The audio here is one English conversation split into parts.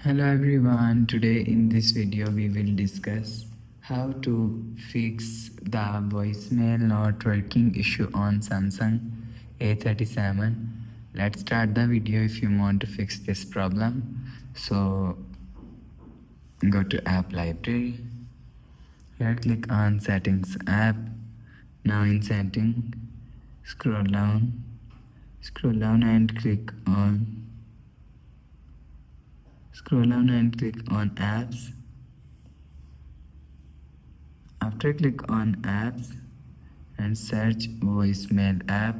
Hello everyone, today in this video we will discuss how to fix the voicemail not working issue on Samsung A37. Let's start the video. If you want to fix this problem, so go to app library. Here click on settings app. Now in setting, scroll down and click on apps. After click on apps and search voicemail app,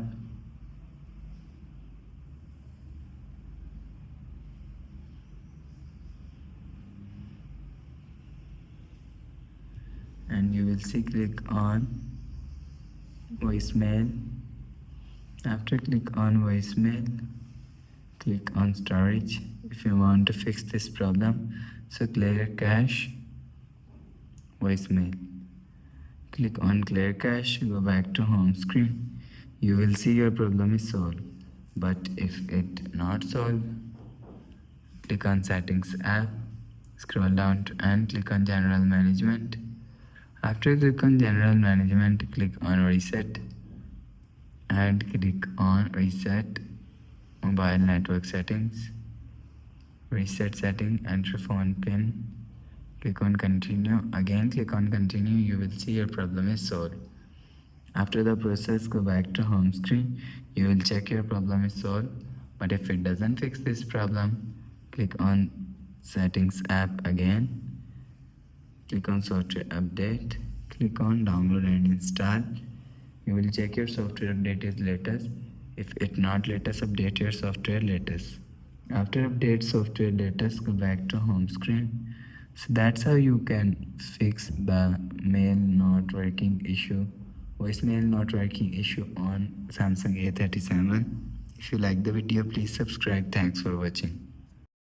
and you will see click on voicemail. After click on voicemail, click on storage if you want to fix this problem. So clear cache, voicemail. Click on clear cache, go back to home screen. You will see your problem is solved. But if it not solved, click on settings app, scroll down and click on general management. After click on general management, click on reset and click on reset mobile network settings. Reset setting, enter phone pin, click on continue. Again click on continue. You will see your problem is solved. After the process, go back to home screen. You will check your problem is solved. But if it doesn't fix this problem, click on settings app again. Click on software update. Click on download and install. You will check your software update is latest. If it not latest, update your software latest. After update software latest, go back to home screen. So that's how you can fix the mail not working issue, voicemail not working issue on Samsung A37. If you like the video, please subscribe. Thanks for watching.